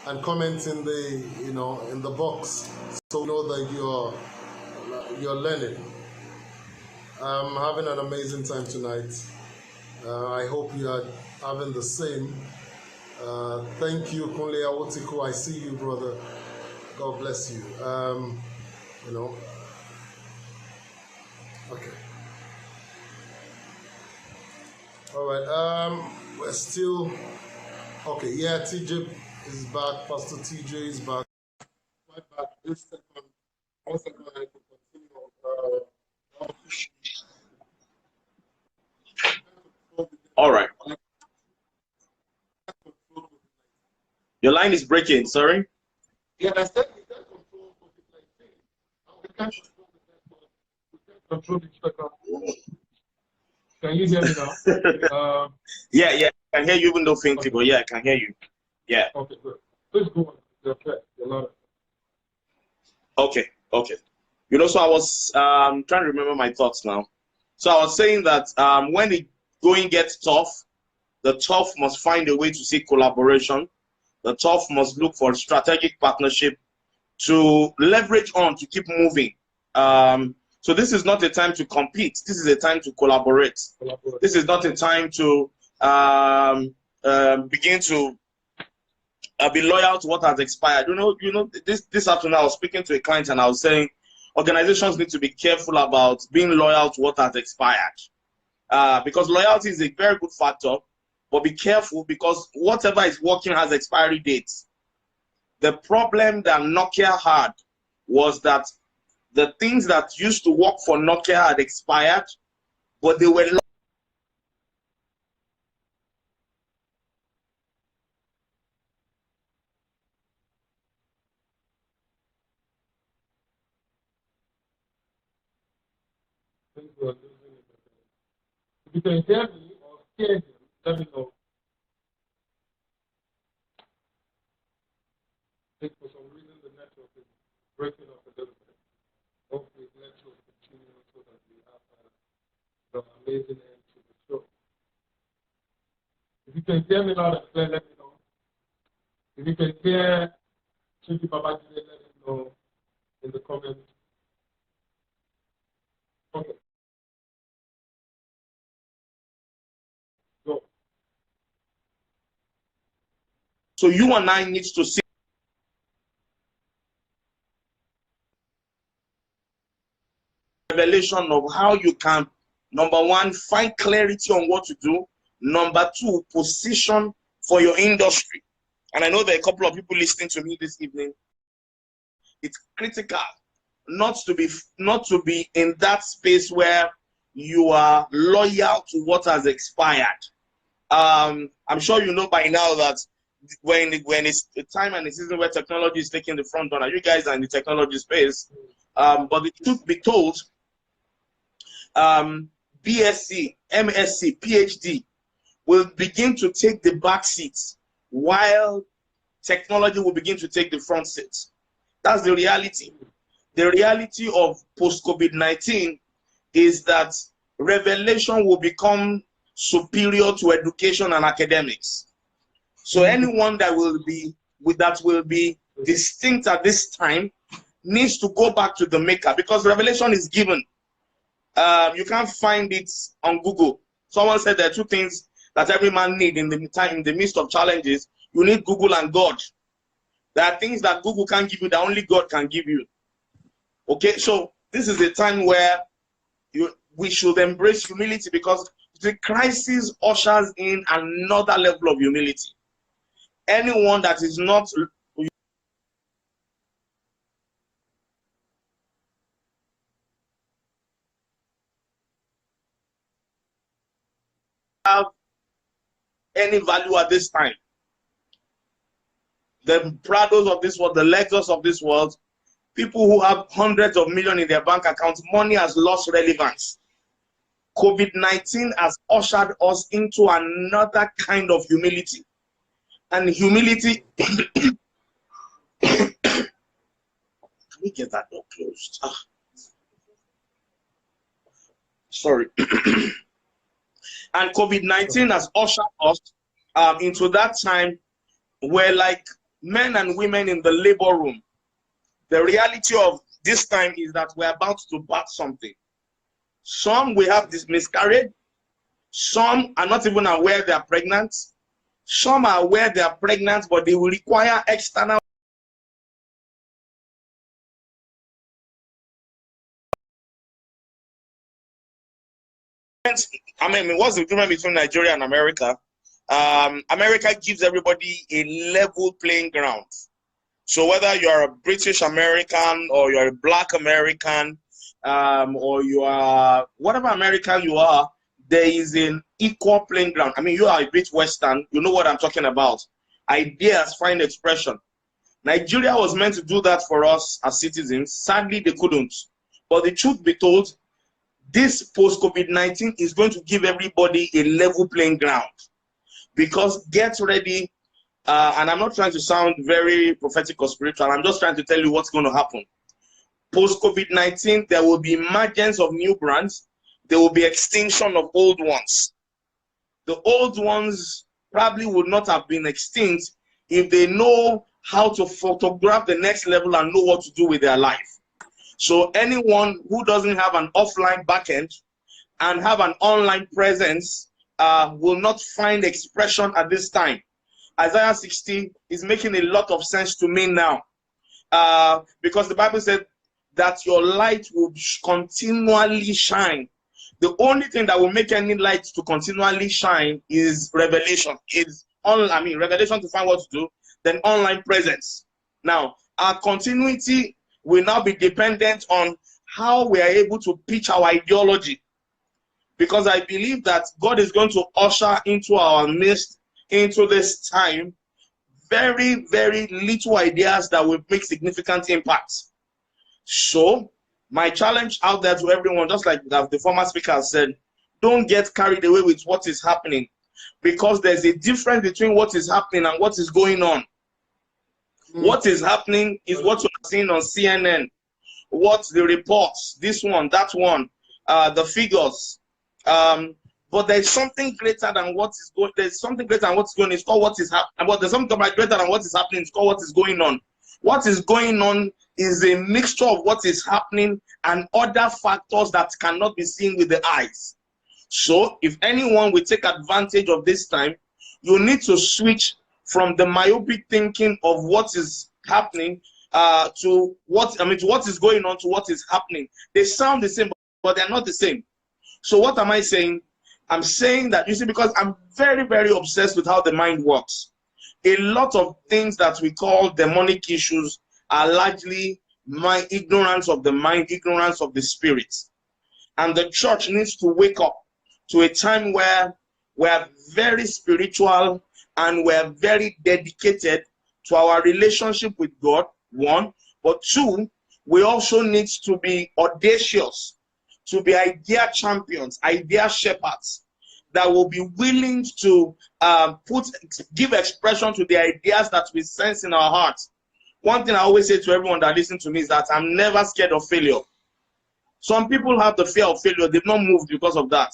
and comment in the in the box, so we know that you're learning. I'm having an amazing time tonight. I hope you are having the same. Thank you, Kunle Awotiku. I see you, brother. God bless you. You know, okay. All right. We're still okay. Yeah, TJ is back. Pastor TJ is back. Right back. This second, one second, I can continue. All right. Your line is breaking. Sorry. Yeah, I said we can control COVID-19. We can't control the checker. Can you hear me now? Yeah. I can hear you even though faintly, but yeah, I can hear you. Yeah. Okay, good. Please go on. You're clear. You're loud. Okay. So I was trying to remember my thoughts now. So I was saying that when the going gets tough, the tough must find a way to seek collaboration. The tough must look for strategic partnership to leverage on to keep moving. So this is not a time to compete. This is a time to collaborate. This is not a time to begin to be loyal to what has expired. This afternoon I was speaking to a client and I was saying organizations need to be careful about being loyal to what has expired, because loyalty is a very good factor, but be careful because whatever is working has expiry dates. The problem that Nokia had was that the things that used to work for Nokia had expired, but they were If you can hear me or hear him, let me know. I think for some reason the network is breaking up a little bit. Hopefully the network will continue so that we have the amazing end to the show. If you can hear me loud and clear, let me know. If you can hear Tunji Babajide, let me know in the comments. Okay. Go. So you and I need to see revelation of how you can, number one, find clarity on what to do. Number two, position for your industry. And I know there are a couple of people listening to me this evening. It's critical not to be in that space where you are loyal to what has expired. I'm sure you know by now that when it's a time and a season where technology is taking the front runner, you guys are in the technology space. But the truth be told, BSc, MSc, PhD will begin to take the back seats while technology will begin to take the front seats. That's the reality. The reality of post-COVID-19 is that revelation will become superior to education and academics. So anyone that will be distinct at this time needs to go back to the maker, because revelation is given. You can't find it on Google. Someone said there are two things that every man needs in the midst of challenges. You need Google and God. There are things that Google can't give you that only God can give you. Okay, so this is a time where we should embrace humility, because the crisis ushers in another level of humility. Anyone that is not have any value at this time. The Prados of this world, the Lexus of this world, people who have hundreds of millions in their bank accounts, money has lost relevance. COVID-19 has ushered us into another kind of humility. And humility, can we get that door closed? Sorry. And COVID-19 has ushered us into that time where, like men and women in the labor room. The reality of this time is that we're about to birth something. Some will have this miscarriage. Some are not even aware they are pregnant. Some are aware they are pregnant, but they will require external. I mean, what's the difference between Nigeria and America? America gives everybody a level playing ground. So whether you are a British American or you're a Black American, or you are whatever American you are, there is an equal playing ground. I mean, you are a bit Western, you know what I'm talking about. Ideas find expression. Nigeria was meant to do that for us as citizens. Sadly, they couldn't. But the truth be told, this post-COVID-19 is going to give everybody a level playing ground. Because get ready, and I'm not trying to sound very prophetic or spiritual, I'm just trying to tell you what's going to happen. Post-COVID-19, there will be emergence of new brands. There will be extinction of old ones. The old ones probably would not have been extinct if they know how to photograph the next level and know what to do with their life. So anyone who doesn't have an offline backend and have an online presence will not find expression at this time. Isaiah 60 is making a lot of sense to me now, because the Bible said that your light will continually shine. The only thing that will make any light to continually shine is revelation. Revelation to find what to do, then online presence. Now, our continuity will now be dependent on how we are able to pitch our ideology. Because I believe that God is going to usher into our midst, into this time, very, very little ideas that will make significant impacts. So, my challenge out there to everyone, just like the former speaker said, don't get carried away with what is happening. Because there's a difference between what is happening and what is going on. What is happening is what you are seeing on CNN. What the reports, this one, that one, the figures. But there's something greater than what is going. There's something greater than what's going on. It's called what is happening. But there's something greater than what is happening. It's called what is going on. What is going on is a mixture of what is happening and other factors that cannot be seen with the eyes. So, if anyone will take advantage of this time, you need to switch from the myopic thinking of what is happening to what is going on to what is happening. They sound the same, but they're not the same. So what am I saying? I'm saying that, you see, because I'm very, very obsessed with how the mind works. A lot of things that we call demonic issues are largely my ignorance of the mind, ignorance of the spirit. And the church needs to wake up to a time where we're very spiritual and we're very dedicated to our relationship with God, one. But two, we also need to be audacious, to be idea champions, idea shepherds that will be willing to give expression to the ideas that we sense in our hearts. One thing I always say to everyone that listens to me is that I'm never scared of failure. Some people have the fear of failure. They've not moved because of that.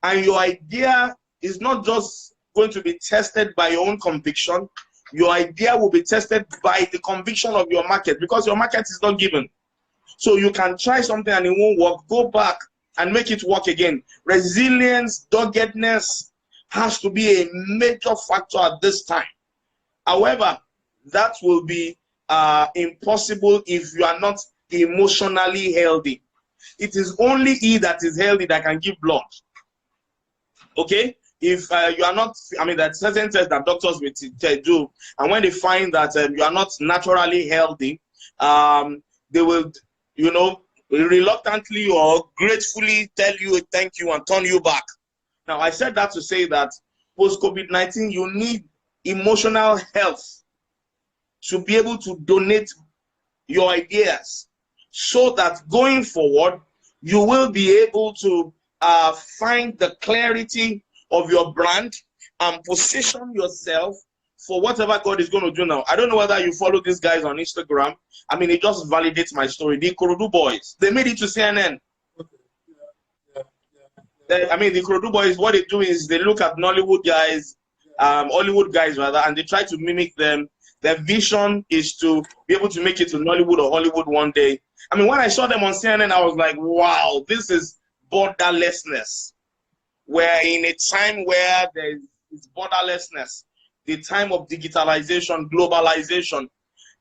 And your idea is not just going to be tested by your own conviction. Your idea will be tested by the conviction of your market, because your market is not given. So you can try something and it won't work. Go back and make it work again. Resilience, doggedness has to be a major factor at this time. However, that will be impossible if you are not emotionally healthy. It is only he that is healthy that can give blood. Okay? If you are not, that certain tests that doctors will do, and when they find that you are not naturally healthy, they will, reluctantly or gratefully tell you thank you and turn you back. Now, I said that to say that post-COVID-19, you need emotional health to be able to donate your ideas, so that going forward, you will be able to find the clarity of your brand and position yourself for whatever God is going to do now. I don't know whether you follow these guys on Instagram. It just validates my story. The Ikorodu boys, they made it to CNN. The Ikorodu boys, what they do is they look at Nollywood guys, Hollywood guys rather, and they try to mimic them. Their vision is to be able to make it to Nollywood or Hollywood one day. I mean, when I saw them on CNN, I was like, wow, this is borderlessness. We're in a time where there is borderlessness, the time of digitalization, globalization.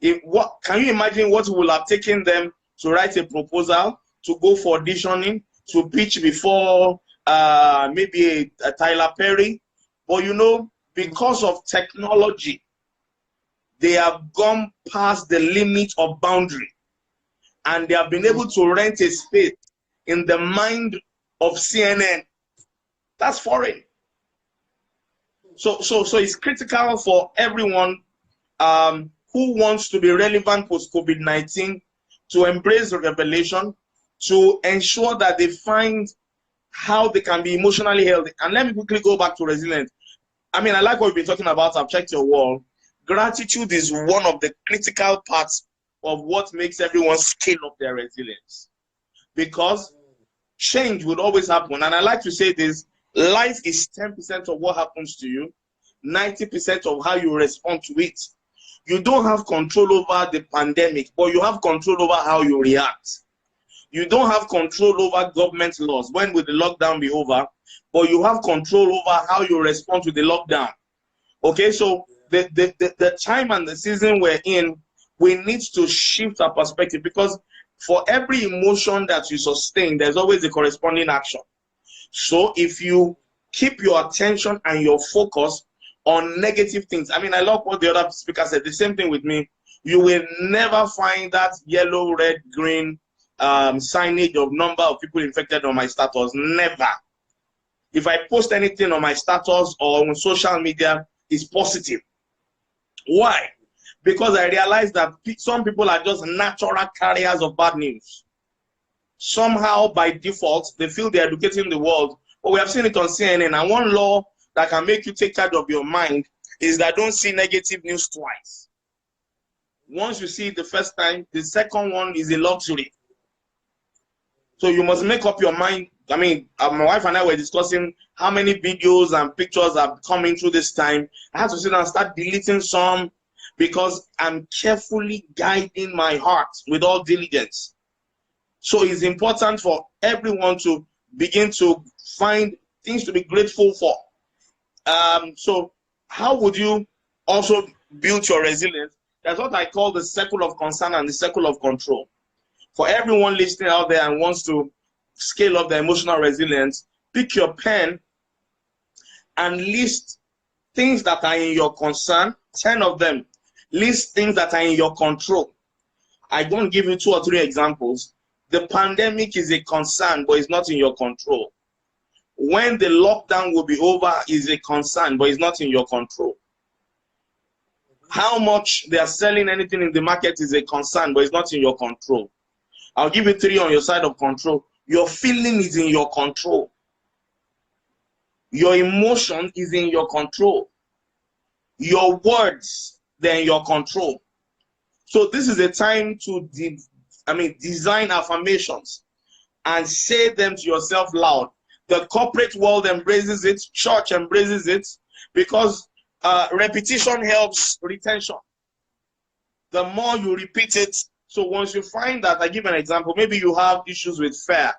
Can you imagine what will have taken them to write a proposal, to go for auditioning, to pitch before maybe a Tyler Perry? But you know, because of technology, they have gone past the limit of boundary, and they have been able to rent a space in the mind of CNN. That's foreign. So it's critical for everyone who wants to be relevant post COVID-19 to embrace the revelation, to ensure that they find how they can be emotionally healthy. And let me quickly go back to resilience. I mean, I like what we've been talking about. I've checked your wall. Gratitude is one of the critical parts of what makes everyone scale up their resilience, because change would always happen. And I like to say this: life is 10% of what happens to you, 90% of how you respond to it. You don't have control over the pandemic, but you have control over how you react. You don't have control over government laws. When will the lockdown be over? But you have control over how you respond to the lockdown. Okay, so the time and the season we're in, we need to shift our perspective, because for every emotion that you sustain, there's always a corresponding action. So if you keep your attention and your focus on negative things, I mean, I love what the other speaker said, the same thing with me, you will never find that yellow, red, green signage of number of people infected on my status. Never. If I post anything on my status or on social media, it's positive. Why? Because I realize that some people are just natural carriers of bad news. Somehow, by default, they feel they're educating the world. But we have seen it on CNN. And one law that can make you take charge of your mind is that don't see negative news twice. Once you see it the first time, the second one is a luxury. So you must make up your mind. I mean, my wife and I were discussing how many videos and pictures are coming through this time. I had to sit down and start deleting some, because I'm carefully guiding my heart with all diligence. So it's important for everyone to begin to find things to be grateful for. So how would you also build your resilience? That's what I call the circle of concern and the circle of control. For everyone listening out there and wants to scale up their emotional resilience, pick your pen and list things that are in your concern, 10 of them. List things that are in your control. I'm going to give you 2 or 3 examples. The pandemic is a concern, but it's not in your control. When the lockdown will be over is a concern, but it's not in your control. How much they are selling anything in the market is a concern, but it's not in your control. I'll give you 3 on your side of control. Your feeling is in your control. Your emotion is in your control. Your words, they're in your control. So this is a time to design affirmations and say them to yourself loud. The corporate world embraces it, church embraces it, because repetition helps retention. The more you repeat it, so once you find that, I give an example, maybe you have issues with fear,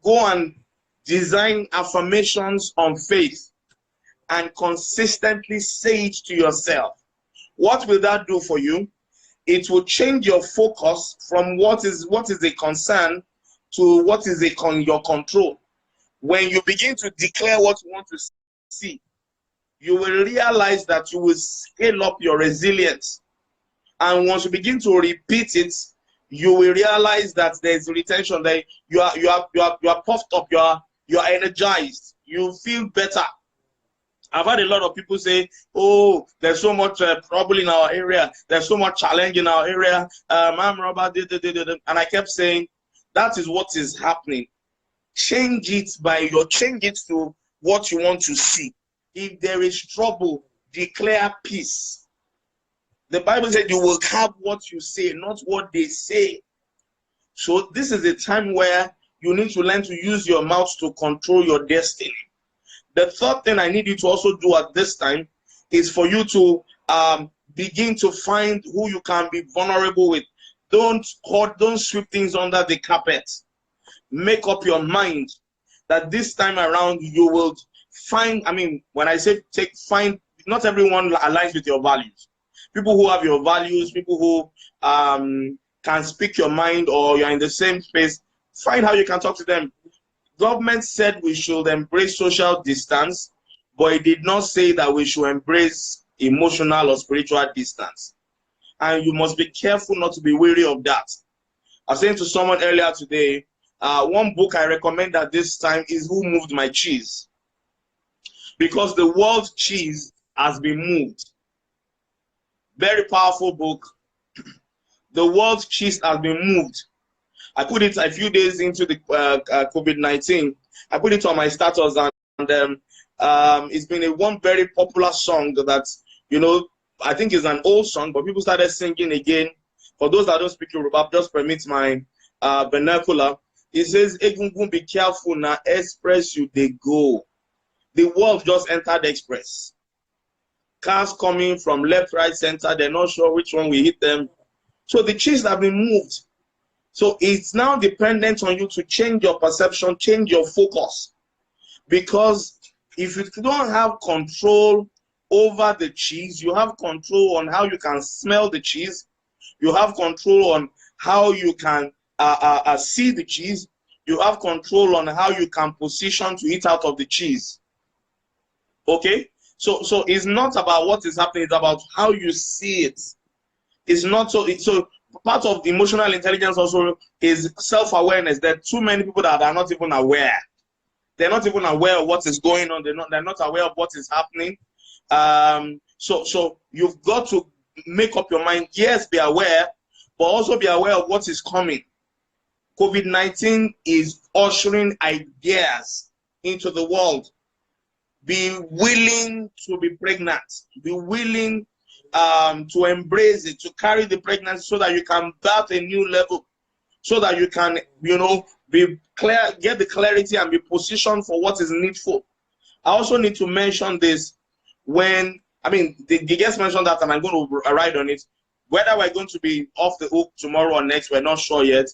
go and design affirmations on faith and consistently say it to yourself. What will that do for you? It will change your focus from what is a concern to what is your control. When you begin to declare what you want to see, you will realize that you will scale up your resilience. And once you begin to repeat it, you will realize that there's retention. That you are puffed up, you are energized, you feel better. I've had a lot of people say, oh, there's so much trouble in our area, there's so much challenge in our area, I'm Robert, and I kept saying, that is what is happening. Change it to what you want to see. If there is trouble, declare peace. The Bible said you will have what you say, not what they say. So this is a time where you need to learn to use your mouth to control your destiny. The third thing I need you to also do at this time is for you to begin to find who you can be vulnerable with. Don't sweep things under the carpet. Make up your mind that this time around you will find, I mean, when I say find, not everyone aligns with your values. People who have your values, people who can speak your mind, or you're in the same space, find how you can talk to them. Government said we should embrace social distance, but it did not say that we should embrace emotional or spiritual distance. And you must be careful not to be weary of that. I was saying to someone earlier today, one book I recommend at this time is Who Moved My Cheese? Because the world cheese has been moved. Very powerful book. The world cheese has been moved. I put it a few days into the COVID-19. I put it on my status, and it's been one very popular song that, you know, I think is an old song, but people started singing again. For those that don't speak Yoruba, just permit my vernacular. It says, "Egungun, be careful now, express you they go." The world just entered the express. Cars coming from left, right, center. They're not sure which one will hit them. So the cheese have been moved. So it's now dependent on you to change your perception, change your focus. Because if you don't have control over the cheese, you have control on how you can smell the cheese. You have control on how you can see the cheese. You have control on how you can position to eat out of the cheese. Okay? So it's not about what is happening, it's about how you see it. It's not so part of emotional intelligence also is self-awareness. There are too many people that are not even aware. They're not even aware of what is going on. They're not aware of what is happening. So you've got to make up your mind. Yes, be aware, but also be aware of what is coming. COVID-19 is ushering ideas into the world. Be willing to be pregnant. Be willing to embrace it, to carry the pregnancy so that you can birth a new level, so that you can, you know, be clear, get the clarity and be positioned for what is needful. I also need to mention this when, I mean, the guest mentioned that and I'm going to ride on it. Whether we're going to be off the hook tomorrow or next, we're not sure yet.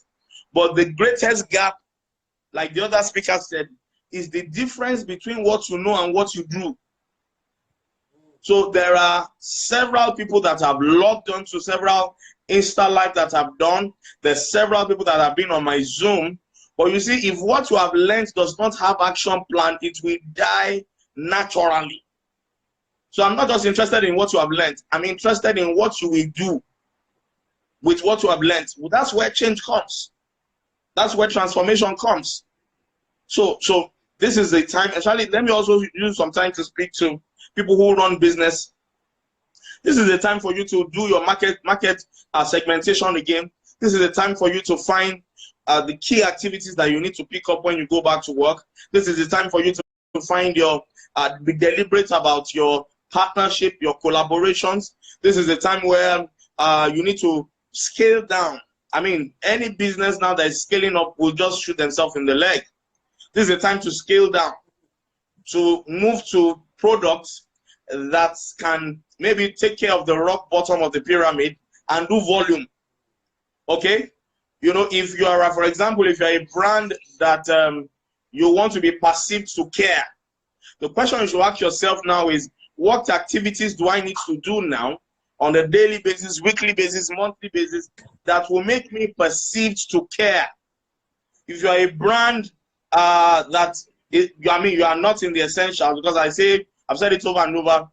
But the greatest gap, like the other speaker said, is the difference between what you know and what you do. So there are several people that have logged on to several Insta Live that have done. There's several people that have been on my Zoom. But you see, if what you have learned does not have action plan, it will die naturally. So I'm not just interested in what you have learned. I'm interested in what you will do with what you have learned. Well, that's where change comes. That's where transformation comes. So this is the time. Actually, let me also use some time to speak to people who run business. This is the time for you to do your market segmentation again. This is the time for you to find the key activities that you need to pick up when you go back to work. This is the time for you to find your, be deliberate about your partnership, your collaborations. This is the time where you need to scale down. I mean, any business now that is scaling up will just shoot themselves in the leg. This is the time to scale down, to move to products that can maybe take care of the rock bottom of the pyramid and do volume. Okay? You know, if you are, for example, if you're a brand that you want to be perceived to care, the question you should ask yourself now is, what activities do I need to do now on a daily basis, weekly basis, monthly basis, that will make me perceived to care? If you're a brand that is, I mean, you are not in the essentials, because I've said it over and over,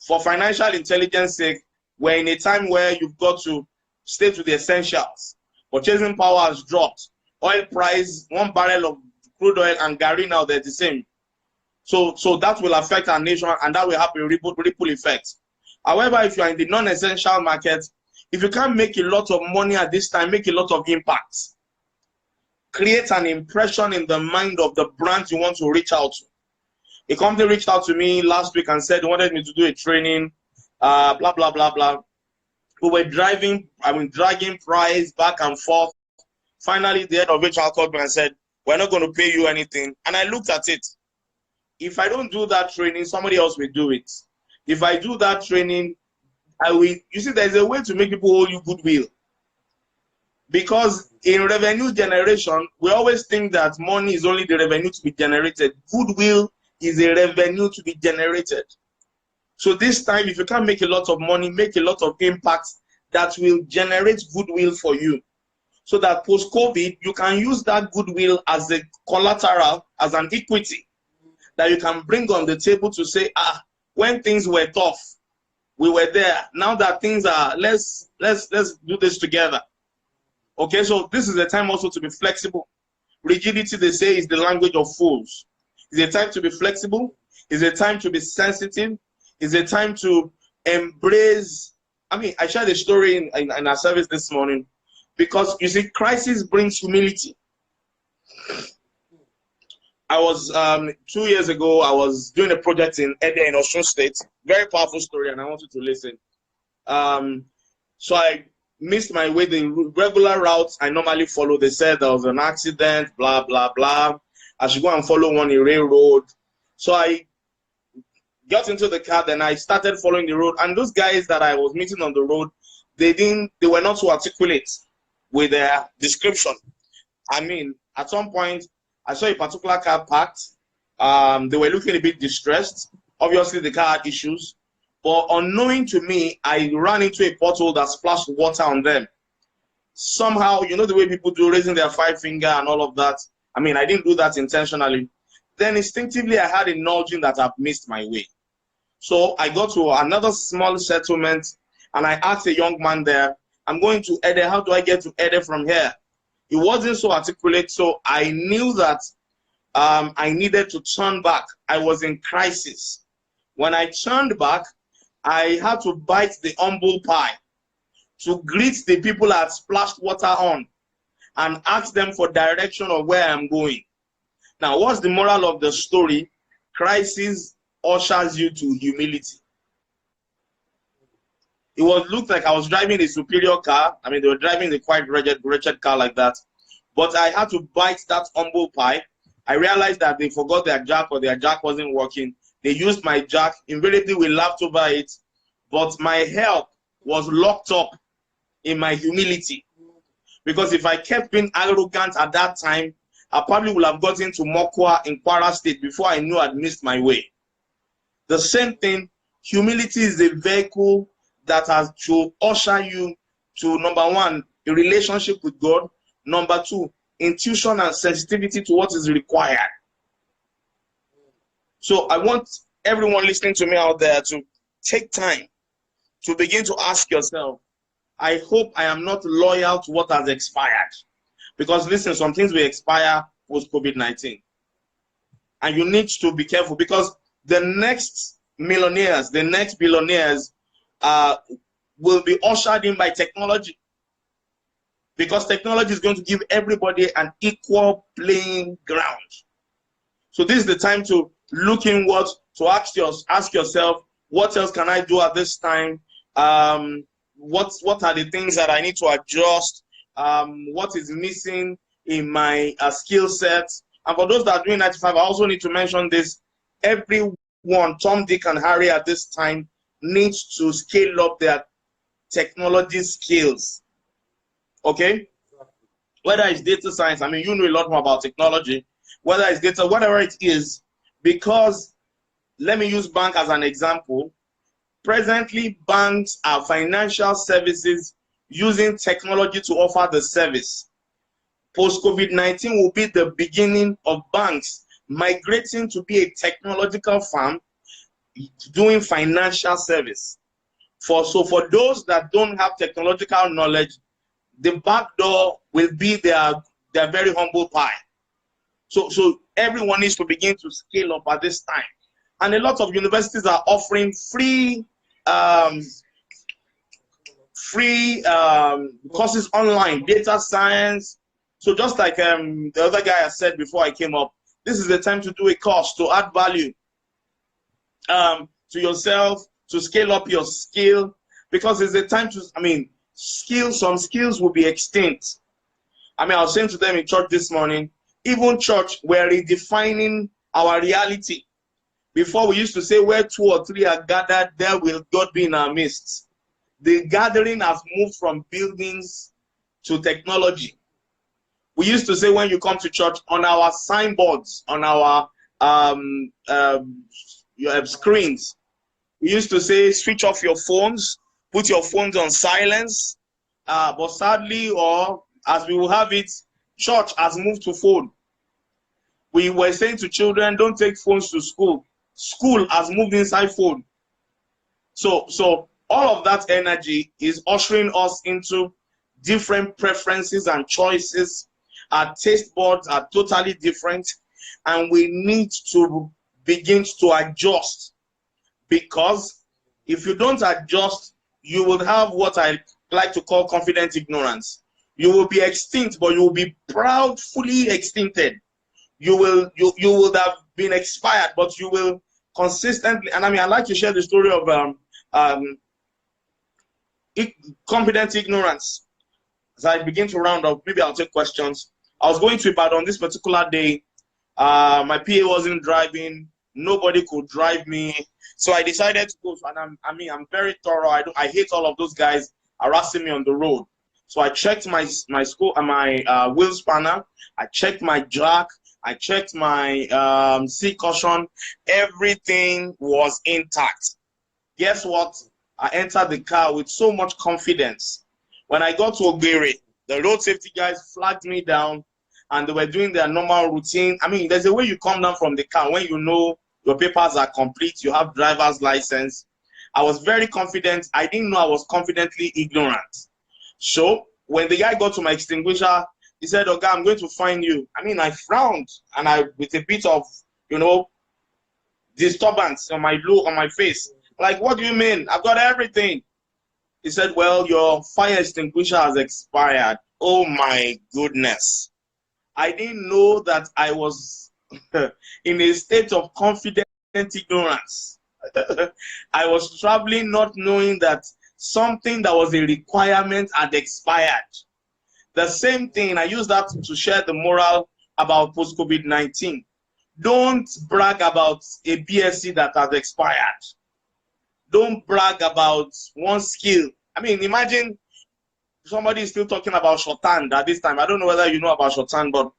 for financial intelligence sake, we're in a time where you've got to stay to the essentials. Purchasing power has dropped. Oil price, 1 barrel of crude oil and Gary now, they're the same. So that will affect our nation, and that will have a ripple effect. However, if you are in the non-essential market, if you can't make a lot of money at this time, make a lot of impact. Create an impression in the mind of the brand you want to reach out to. A company reached out to me last week and said they wanted me to do a training, blah, blah, blah, blah. We were dragging price back and forth. Finally, the head of HR called me and said, we're not going to pay you anything. And I looked at it. If I don't do that training, somebody else will do it. If I do that training, You see, there's a way to make people owe you goodwill. Because in revenue generation, we always think that money is only the revenue to be generated. Goodwill is a revenue to be generated. So this time, if you can make a lot of money, make a lot of impact that will generate goodwill for you. So that post-COVID, you can use that goodwill as a collateral, as an equity that you can bring on the table to say, when things were tough, we were there. Now that things are, let's do this together. Okay, so this is a time also to be flexible. Rigidity, they say, is the language of fools. It's a time to be flexible. It's a time to be sensitive. It's a time to embrace. I mean, I shared a story in our service this morning, because you see, crisis brings humility. I was 2 years ago, I was doing a project in Ede in Osun State. Very powerful story, and I want you to listen. So I missed my way, the regular routes I normally follow. They said there was an accident, blah, blah, blah. I should go and follow one in railroad. So I got into the car, then I started following the road. And those guys that I was meeting on the road, they were not so articulate with their description. I mean, at some point, I saw a particular car parked. They were looking a bit distressed. Obviously, the car had issues. But unknowing to me, I ran into a pothole that splashed water on them. Somehow, you know the way people do, raising their 5 finger and all of that. I mean, I didn't do that intentionally. Then instinctively, I had a nudging that I've missed my way. So I got to another small settlement, and I asked a young man there, I'm going to Ede. How do I get to Ede from here? He wasn't so articulate, so I knew that I needed to turn back. I was in crisis. When I turned back, I had to bite the humble pie to greet the people I had splashed water on and ask them for direction of where I'm going. Now, what's the moral of the story? Crisis ushers you to humility. It looked like I was driving a superior car. I mean, they were driving a quite wretched car like that. But I had to bite that humble pie. I realized that they forgot their jack, or their jack wasn't working. They used my jack. Invariably, we laughed over it. But my help was locked up in my humility. Because if I kept being arrogant at that time, I probably would have gotten to Mokwa in Kwara State before I knew I'd missed my way. The same thing, humility is the vehicle that has to usher you to, number one, a relationship with God. Number two, intuition and sensitivity to what is required. So I want everyone listening to me out there to take time to begin to ask yourself, I hope I am not loyal to what has expired. Because listen, some things will expire post-COVID-19. And you need to be careful, because the next millionaires, the next billionaires will be ushered in by technology. Because technology is going to give everybody an equal playing ground. So this is the time to look inward, to ask yourself, what else can I do at this time? What are the things that I need to adjust? What is missing in my skill set? And for those that are doing 95, I also need to mention this. Everyone, Tom, Dick, and Harry at this time needs to scale up their technology skills. Okay? Whether it's data science, I mean, you know a lot more about technology, whether it's data, whatever it is, because let me use bank as an example. Presently, banks are financial services using technology to offer the service. Post-COVID-19 will be the beginning of banks migrating to be a technological firm doing financial service. For those that don't have technological knowledge, the back door will be their very humble pie. So everyone needs to begin to scale up at this time. And a lot of universities are offering free courses online, data science. So just like the other guy I said before I came up, this is the time to do a course to add value to yourself, to scale up your skill, because it's a time to, I mean, some skills will be extinct. I mean, I was saying to them in church this morning, even church, we're redefining our reality. Before we used to say, where 2 or 3 are gathered, there will God be in our midst. the gathering has moved from buildings to technology. We used to say when you come to church, on our signboards, on our screens, we used to say switch off your phones, put your phones on silence. But sadly, or as we will have it, church has moved to phone. We were saying to children, don't take phones to school. School has moved inside phone. So all of that energy is ushering us into different preferences and choices. Our taste buds are totally different, and we need to begin to adjust, because if you don't adjust, you will have what I like to call confident ignorance. You will be extinct, but you will be proudly extincted. You will have been expired, but you will consistently. And I mean, I like to share the story of confident ignorance. As I begin to round up, maybe I'll take questions. I was going to Ibadan on this particular day. My PA wasn't driving. Nobody could drive me. So I decided to go. And I'm very thorough. I hate all of those guys harassing me on the road. So I checked my wheel spanner. I checked my jack. I checked my seat cushion. Everything was intact. Guess what? I entered the car with so much confidence. When I got to Ogbere, the road safety guys flagged me down, and they were doing their normal routine. I mean, there's a way you come down from the car when you know your papers are complete, you have driver's license. I was very confident. I didn't know I was confidently ignorant. So when the guy got to my extinguisher, he said, "Okay, I'm going to find you." I mean, I frowned, and with a bit of, disturbance on my face. Like, what do you mean? I've got everything. He said, "Well, your fire extinguisher has expired." Oh my goodness. I didn't know that I was in a state of confident ignorance. I was traveling not knowing that something that was a requirement had expired. The same thing, I use that to share the moral about post-COVID-19. Don't brag about a BSc that has expired. Don't brag about one skill. I mean, imagine somebody is still talking about shorthand at this time. I don't know whether you know about shorthand, but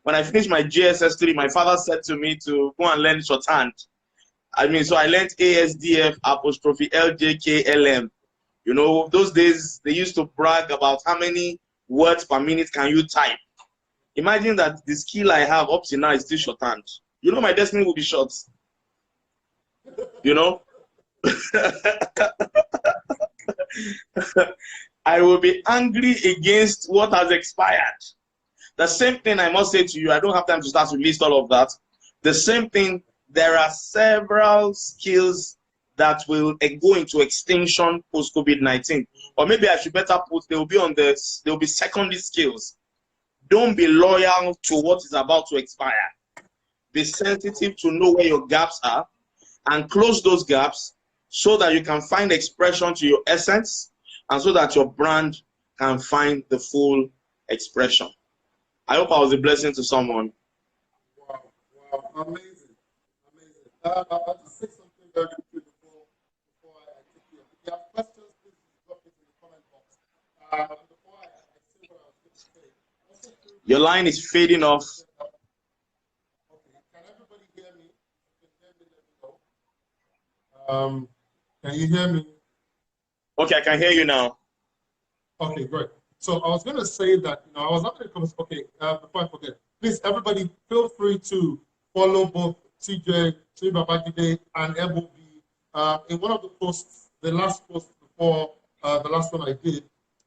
when I finished my JSS3, my father said to me to go and learn shorthand. I mean, so I learned ASDF apostrophe LJKLM. Those days they used to brag about how many words per minute can you type. Imagine that the skill I have up to now is still shorthand. My destiny will be short. I will be angry against what has expired. The same thing I must say to you, I don't have time to start to list all of that. The same thing, there are several skills that will go into extinction post-COVID-19. Or maybe I should better put, they will be secondary skills. Don't be loyal to what is about to expire. Be sensitive to know where your gaps are and close those gaps so that you can find expression to your essence and so that your brand can find the full expression. I hope I was a blessing to someone. Wow, amazing. I'll just say something very quickly before I take you. If you have questions, please drop it in the comment box. Before I say what I was going to say, your line is fading off. Okay, can everybody hear me? If you can hear me, let me know. Can you hear me? Okay, I can hear you now. Okay, great. So I was going to say that, I was not going to come. Okay, before I forget, please, everybody, feel free to follow both Tunji Babajide and Ebo B. In one of the posts, the last post before the last one I did,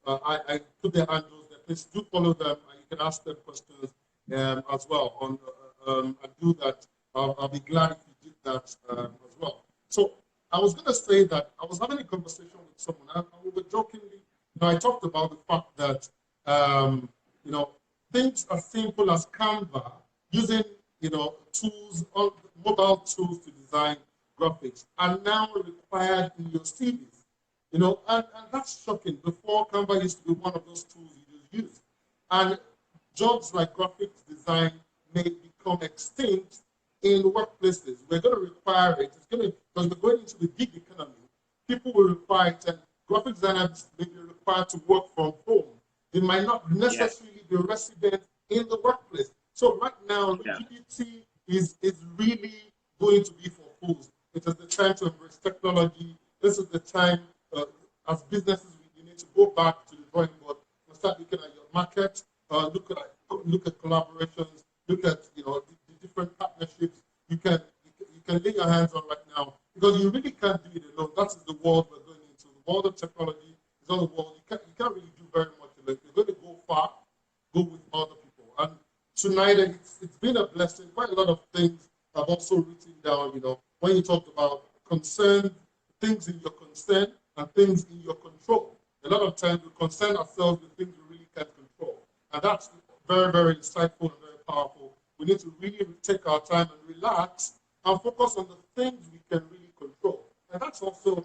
I put their handles there. Please do follow them, and you can ask them questions as well. And do that. I'll be glad if you did that as well. So I was going to say that I was having a conversation with someone, and we were jokingly. I talked about the fact that, things as simple as Canva, using, tools, mobile tools to design graphics are now required in your CVs, and that's shocking. Before, Canva used to be one of those tools you just use. And jobs like graphics design may become extinct in workplaces. We're going to require it. It's going to, because we're going into the gig economy, people will require it. And graphic designers may be required to work from home. They might not necessarily be resident in the workplace. So right now, liquidity is really going to be for fools. It is the time to embrace technology. This is the time, as businesses, you need to go back to the drawing board and start looking at your market, look at collaborations, look at the different partnerships you can lay your hands on right now, because you really can't do it alone. That is the world we're going into. The world of technology is not a world you can't really do very much alone. You're going to go far, go with other people. And tonight, it's been a blessing. Quite a lot of things I've also written down. When you talked about concern, things in your concern and things in your control. A lot of times we concern ourselves with things we really can't control, and that's very, very insightful and very powerful. We need to really take our time and relax and focus on the things we can really control. And that's also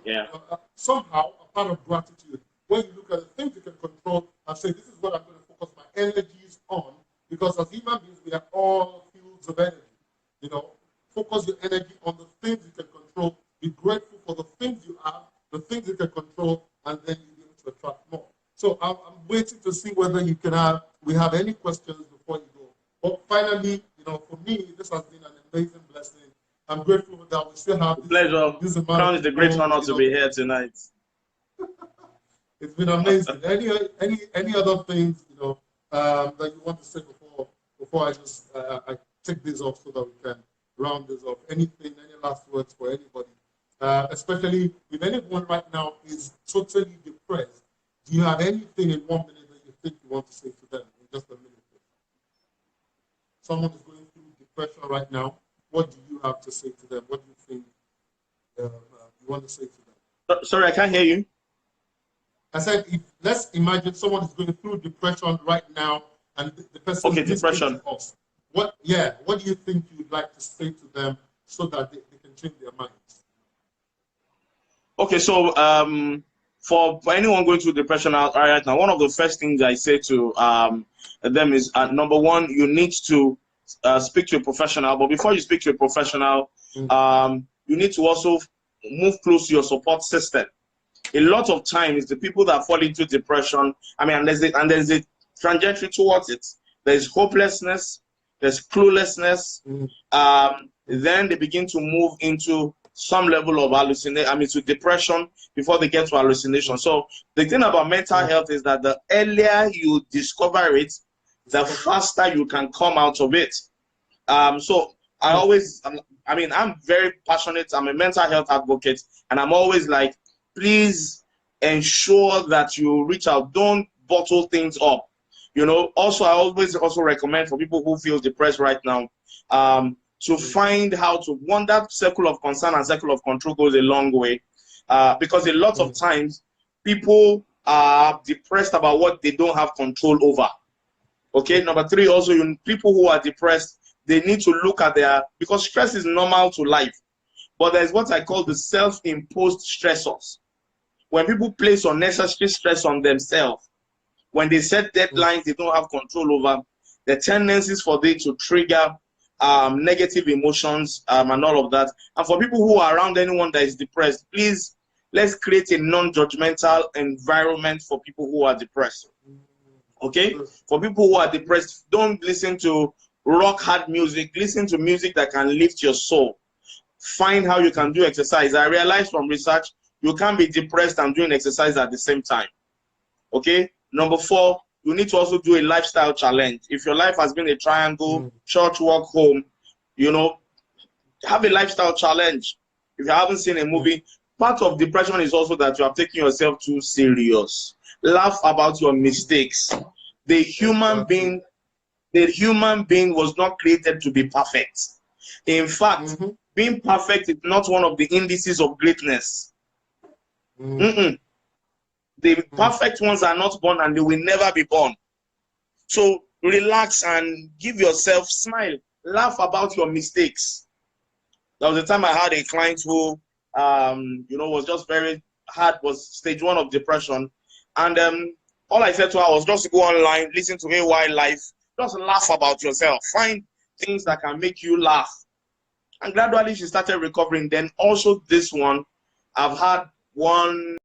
somehow a part of gratitude. When you look at the things you can control and say, this is what I'm going to focus my energies on, because as human beings, we have all fields of energy. Focus your energy on the things you can control. Be grateful for the things you have, the things you can control, and then you'll be able to attract more. So I'm waiting to see whether we have any questions before you go. But finally, for me, this has been an amazing blessing. I'm grateful that we still have this pleasure. This amount Crown of is a great people, honor to be here tonight. It's been amazing. Any other things that you want to say before I just I take this off so that we can round this off? Any last words for anybody? Especially if anyone right now is totally depressed, do you have anything in 1 minute that you think you want to say to them in just a minute? Someone is going through depression right now. What do you have to say to them? What do you think you want to say to them? Sorry, I can't hear you. I said, let's imagine someone is going through depression right now, and the person is depression. To us. What do you think you'd like to say to them so that they can change their minds? Okay, so for anyone going through depression right now, one of the first things I say to them is, number one, you need to speak to a professional. But before you speak to a professional, you need to also move close to your support system. A lot of times, the people that fall into depression, there's a trajectory towards it. There's hopelessness, there's cluelessness. Then they begin to move into some level of hallucination, to depression before they get to hallucination. So the thing about mental health is that the earlier you discover it, the faster you can come out of it. So I always, I'm very passionate. I'm a mental health advocate, and I'm always like, please ensure that you reach out. Don't bottle things up. Also, I always recommend for people who feel depressed right now, to find how to, that circle of concern and circle of control goes a long way. Because a lot of times people are depressed about what they don't have control over. Okay, number three, also, people who are depressed, they need to look at because stress is normal to life, but there's what I call the self-imposed stressors. When people place unnecessary stress on themselves, when they set deadlines they don't have control over, the tendencies for them to trigger negative emotions and all of that. And for people who are around anyone that is depressed, please, let's create a non-judgmental environment for people who are depressed. Okay? For people who are depressed, don't listen to rock hard music. Listen to music that can lift your soul. Find how you can do exercise. I realized from research, you can't be depressed and doing exercise at the same time. Okay? Number four, you need to also do a lifestyle challenge. If your life has been a triangle, church, work, home, have a lifestyle challenge. If you haven't seen a movie, part of depression is also that you are taking yourself too serious. Laugh about your mistakes. The human being was not created to be perfect. In fact, being perfect is not one of the indices of greatness. The perfect ones are not born, and they will never be born. So relax and give yourself, smile, laugh about your mistakes. There was a time I had a client who, was just very hard, was stage 1 of depression. And all I said to her was just go online, listen to AY Life, just laugh about yourself. Find things that can make you laugh. And gradually she started recovering. Then also this one, I've had one